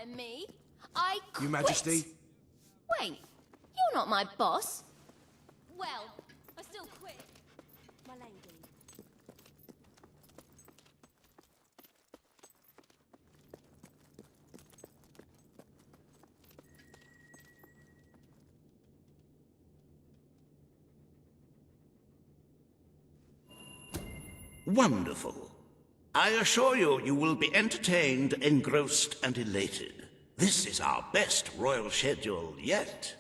fire me. I quit. Your Majesty? Wait, you're not my boss. Well, I still quit. My lady. Wonderful. I assure you, you will be entertained, engrossed, and elated. This is our best royal schedule yet.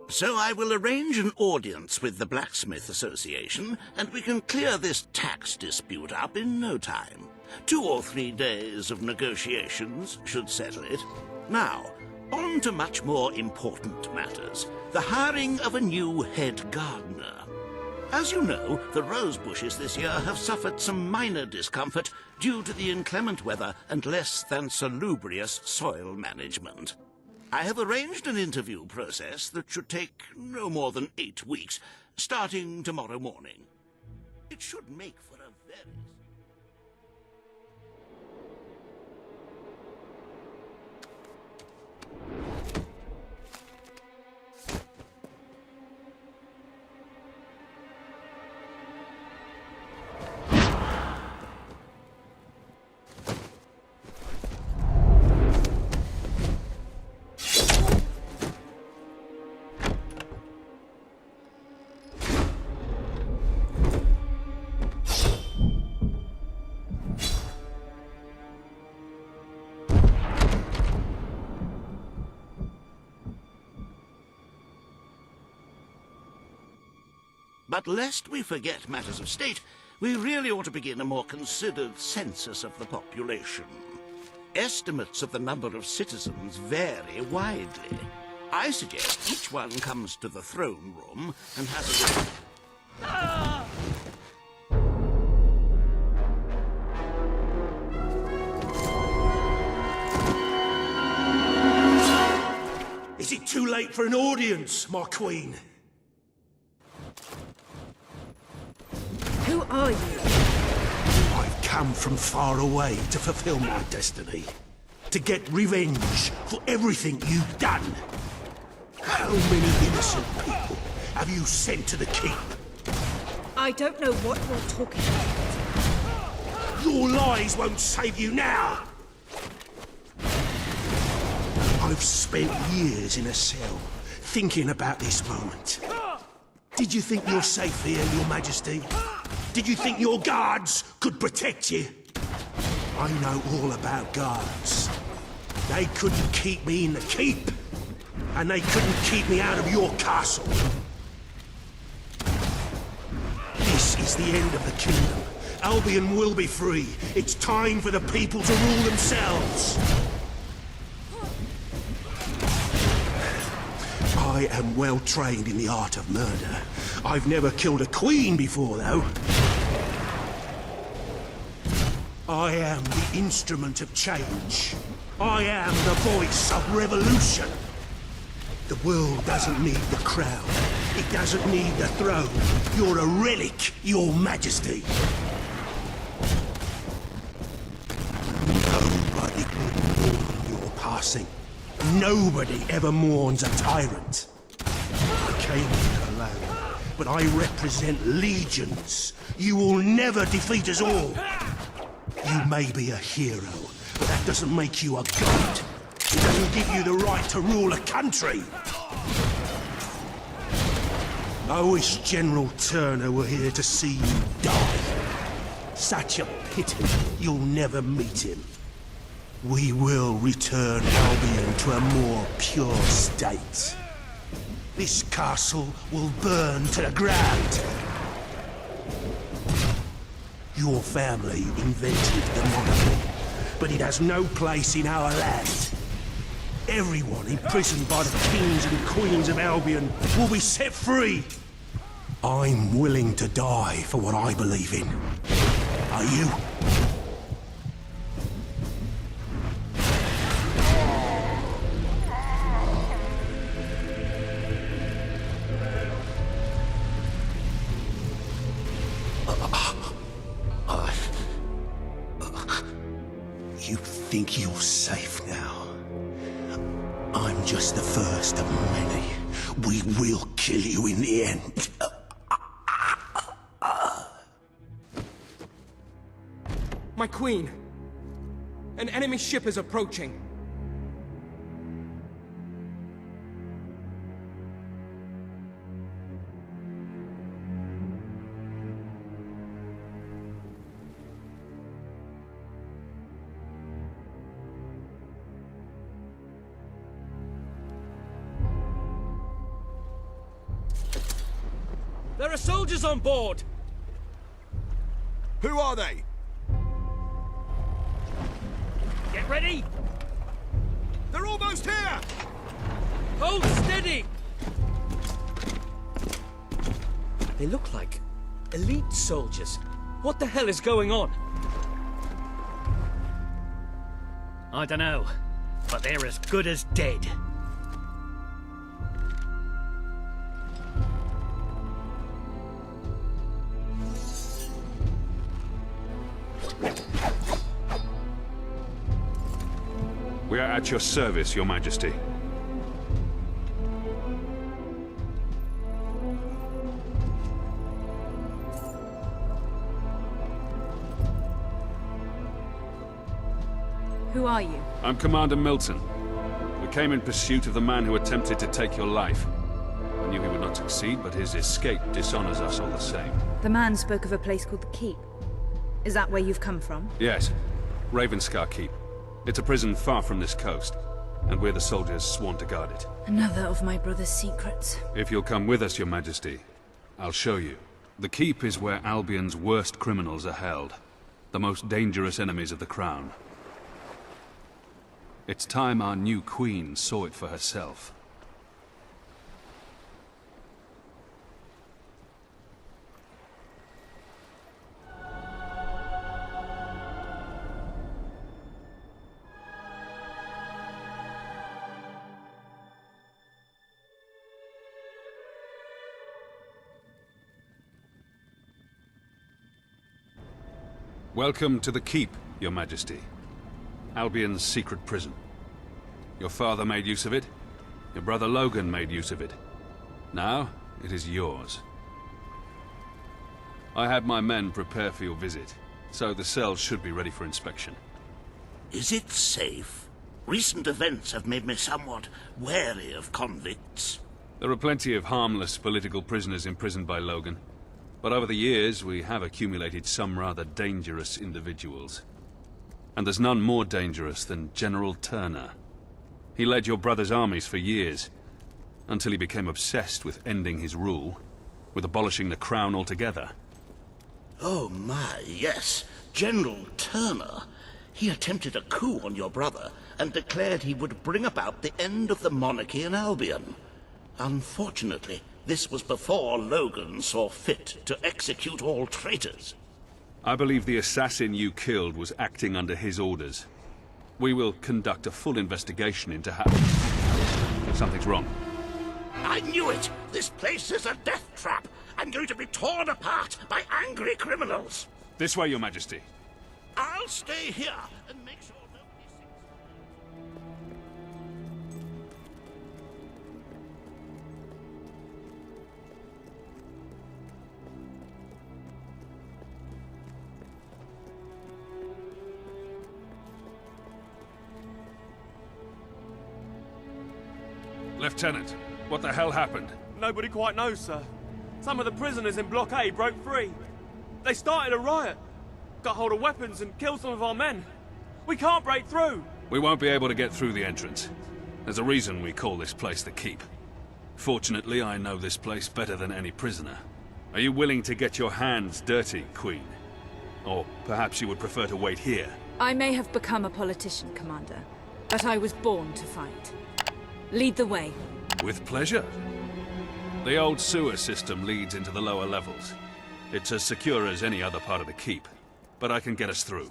So I will arrange an audience with the Blacksmith Association, and we can clear this tax dispute up in no time. 2 or 3 days of negotiations should settle it. Now, on to much more important matters. The hiring of a new head gardener. As you know, the rose bushes this year have suffered some minor discomfort due to the inclement weather and less than salubrious soil management. I have arranged an interview process that should take no more than 8 weeks, starting tomorrow morning. It should make for a very... But lest we forget matters of state, we really ought to begin a more considered census of the population. Estimates of the number of citizens vary widely. I suggest each one comes to the throne room and has a... Is it too late for an audience, my queen? Who are you? I've come from far away to fulfill my destiny. To get revenge for everything you've done. How many innocent people have you sent to the keep? I don't know what you're talking about. Your lies won't save you now! I've spent years in a cell, thinking about this moment. Did you think you're safe here, Your Majesty? Did you think your guards could protect you? I know all about guards. They couldn't keep me in the keep, and they couldn't keep me out of your castle. This is the end of the kingdom. Albion will be free. It's time for the people to rule themselves. I am well trained in the art of murder. I've never killed a queen before, though. I am the instrument of change. I am the voice of revolution. The world doesn't need the crown. It doesn't need the throne. You're a relic, Your Majesty. Nobody will mourn your passing. Nobody ever mourns a tyrant. I came here alone, but I represent legions. You will never defeat us all. You may be a hero, but that doesn't make you a god. It doesn't give you the right to rule a country. I wish General Turner were here to see you die. Such a pity you'll never meet him. We will return Albion to a more pure state. This castle will burn to the ground. Your family invented the monarchy, but it has no place in our land. Everyone imprisoned by the kings and queens of Albion will be set free. I'm willing to die for what I believe in. Are you? You think you're safe now? I'm just the first of many. We will kill you in the end. My queen! An enemy ship is approaching. There are soldiers on board! Who are they? Get ready! They're almost here! Hold steady! They look like elite soldiers. What the hell is going on? I don't know, but they're as good as dead. We are at your service, Your Majesty. Who are you? I'm Commander Milton. We came in pursuit of the man who attempted to take your life. I knew he would not succeed, but his escape dishonors us all the same. The man spoke of a place called the Keep. Is that where you've come from? Yes. Ravenscar Keep. It's a prison far from this coast, and we're the soldiers sworn to guard it. Another of my brother's secrets. If you'll come with us, Your Majesty, I'll show you. The Keep is where Albion's worst criminals are held. The most dangerous enemies of the Crown. It's time our new queen saw it for herself. Welcome to the Keep, Your Majesty. Albion's secret prison. Your father made use of it. Your brother Logan made use of it. Now, it is yours. I had my men prepare for your visit, so the cells should be ready for inspection. Is it safe? Recent events have made me somewhat wary of convicts. There are plenty of harmless political prisoners imprisoned by Logan. But over the years, we have accumulated some rather dangerous individuals. And there's none more dangerous than General Turner. He led your brother's armies for years, until he became obsessed with ending his rule, with abolishing the crown altogether. Oh my, yes. General Turner. He attempted a coup on your brother and declared he would bring about the end of the monarchy in Albion. Unfortunately, this was before Logan saw fit to execute all traitors. I believe the assassin you killed was acting under his orders. We will conduct a full investigation into how... Something's wrong. I knew it! This place is a death trap! I'm going to be torn apart by angry criminals! This way, Your Majesty. I'll stay here and make sure nobody sees... Lieutenant, what the hell happened? Nobody quite knows, sir. Some of the prisoners in Block A broke free. They started a riot, got hold of weapons and killed some of our men. We can't break through. We won't be able to get through the entrance. There's a reason we call this place the Keep. Fortunately, I know this place better than any prisoner. Are you willing to get your hands dirty, Queen? Or perhaps you would prefer to wait here? I may have become a politician, Commander, but I was born to fight. Lead the way. With pleasure. The old sewer system leads into the lower levels. It's as secure as any other part of the Keep, but I can get us through.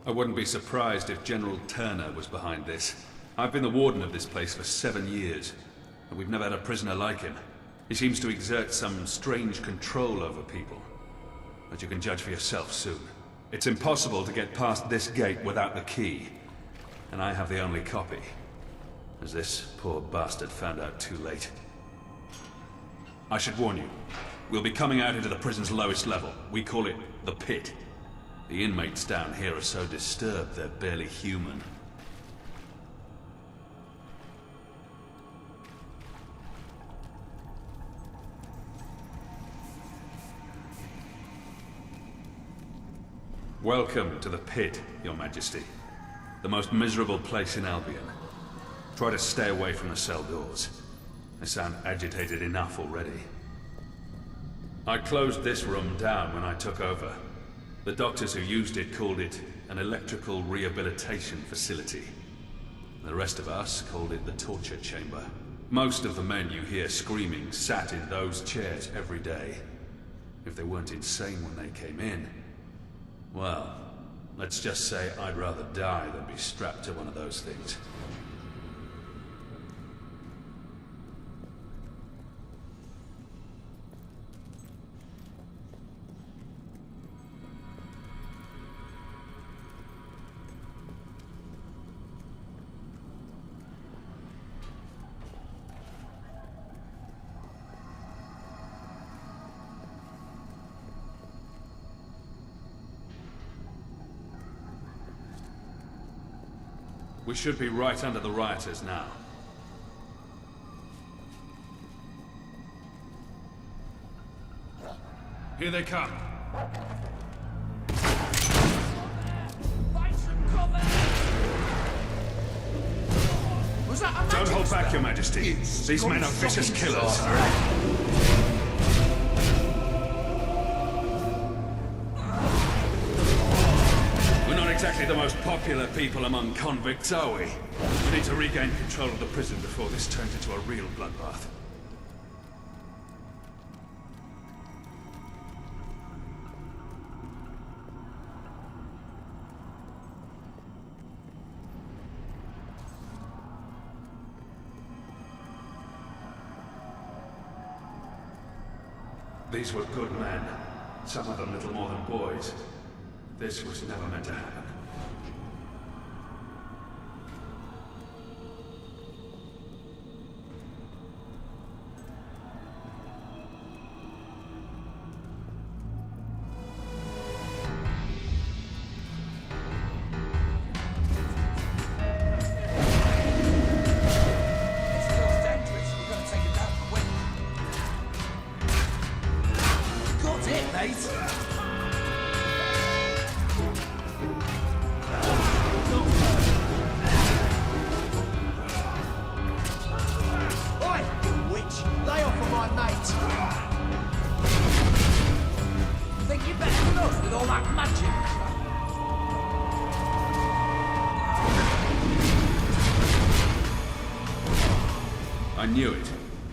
I wouldn't be surprised if General Turner was behind this. I've been the warden of this place for 7 years, and we've never had a prisoner like him. He seems to exert some strange control over people. But you can judge for yourself soon. It's impossible to get past this gate without the key, and I have the only copy, as this poor bastard found out too late. I should warn you, we'll be coming out into the prison's lowest level. We call it the pit. The inmates down here are so disturbed they're barely human. Welcome to the pit, Your Majesty. The most miserable place in Albion. Try to stay away from the cell doors. They sound agitated enough already. I closed this room down when I took over. The doctors who used it called it an electrical rehabilitation facility. The rest of us called it the torture chamber. Most of the men you hear screaming sat in those chairs every day. If they weren't insane when they came in, well, let's just say I'd rather die than be strapped to one of those things. We should be right under the rioters now. Here they come. Don't hold back, Your Majesty. These men are vicious killers. Exactly the most popular people among convicts, are we? We need to regain control of the prison before this turns into a real bloodbath. These were good men. Some of them little more than boys. This was never meant to happen.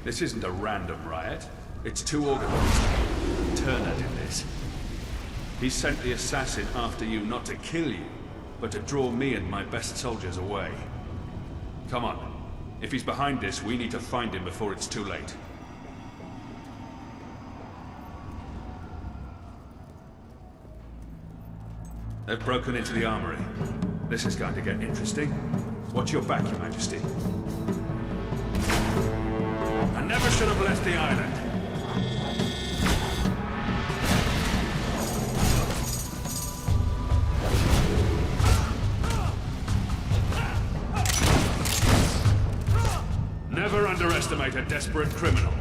This isn't a random riot. It's too organized. Turner did this. He sent the assassin after you not to kill you, but to draw me and my best soldiers away. Come on. If he's behind this, we need to find him before it's too late. They've broken into the armory. This is going to get interesting. Watch your back, Your Majesty. I never should have left the island. Never underestimate a desperate criminal.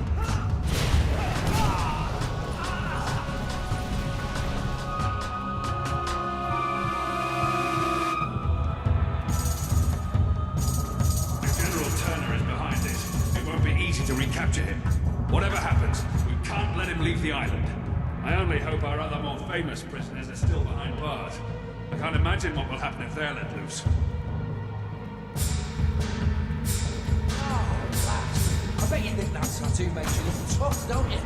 Recapture him. Whatever happens, we can't let him leave the island. I only hope our other more famous prisoners are still behind bars. I can't imagine what will happen if they're let loose. Oh, lass. I bet you think that tattoo makes you look tough, don't you?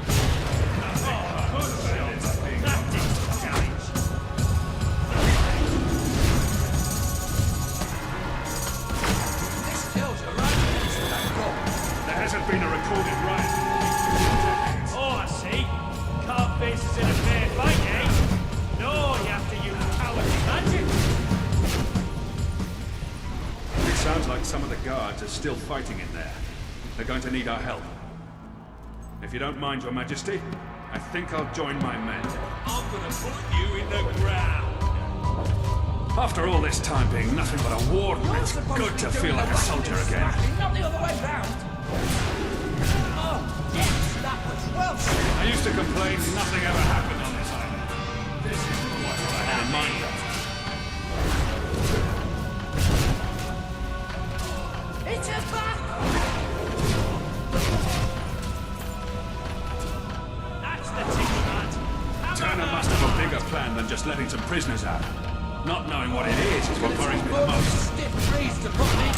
some of the guards are still fighting in there. They're going to need our help. If you don't mind, Your Majesty, I think I'll join my men. I'm gonna put you in the ground. After all this time being nothing but a warden, it's good to feel like a soldier again. Not the other way round. Oh, yes, that was well said. I used to complain nothing ever happened on this island. This is what I had in mind. It's a back! That's the ticket, lad. Turner must have a bigger plan than just letting some prisoners out. Not knowing what it is what worries me the most. Stiff trees to put me.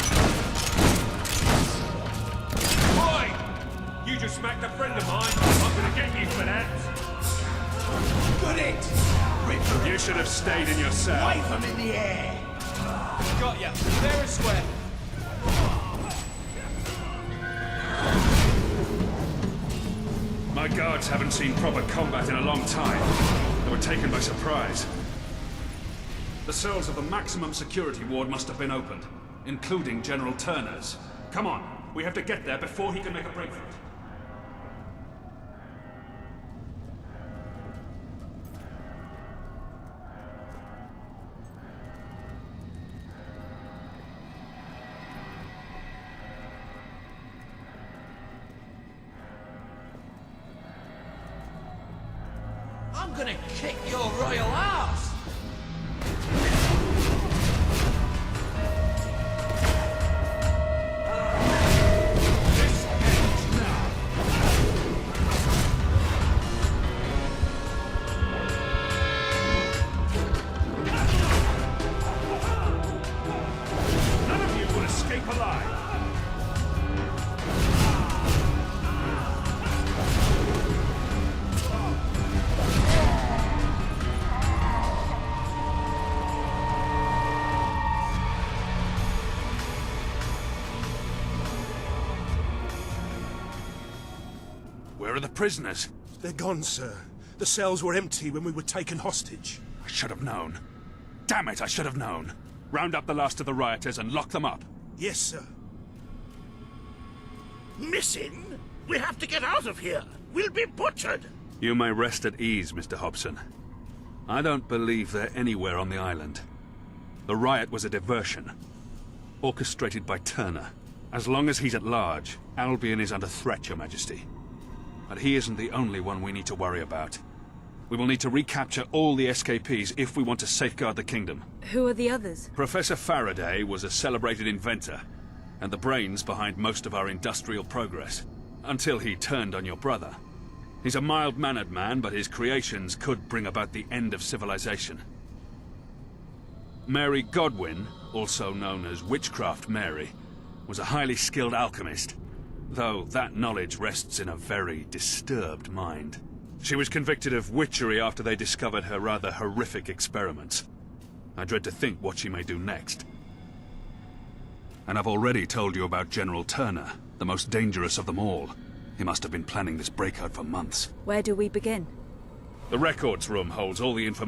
Boy! You just smacked a friend of mine. I'm gonna get you for that. Got it! Rip You should have stayed in your cell. Wave them in the air. Got ya. Fair and square. My guards haven't seen proper combat in a long time. They were taken by surprise. The cells of the maximum security ward must have been opened, including General Turner's. Come on, we have to get there before he can make a break for it. I'm gonna kick your royal ass! This ends now. None of you will escape alive. Where are the prisoners? They're gone, sir. The cells were empty when we were taken hostage. I should have known. Damn it, I should have known. Round up the last of the rioters and lock them up. Yes, sir. Missing? We have to get out of here. We'll be butchered. You may rest at ease, Mr. Hobson. I don't believe they're anywhere on the island. The riot was a diversion, orchestrated by Turner. As long as he's at large, Albion is under threat, Your Majesty. But he isn't the only one we need to worry about. We will need to recapture all the escapees if we want to safeguard the kingdom. Who are the others? Professor Faraday was a celebrated inventor, and the brains behind most of our industrial progress. Until he turned on your brother. He's a mild-mannered man, but his creations could bring about the end of civilization. Mary Godwin, also known as Witchcraft Mary, was a highly skilled alchemist, though that knowledge rests in a very disturbed mind. She was convicted of witchery after they discovered her rather horrific experiments. I dread to think what she may do next. And I've already told you about General Turner, the most dangerous of them all. He must have been planning this breakout for months. Where do we begin? The records room holds all the information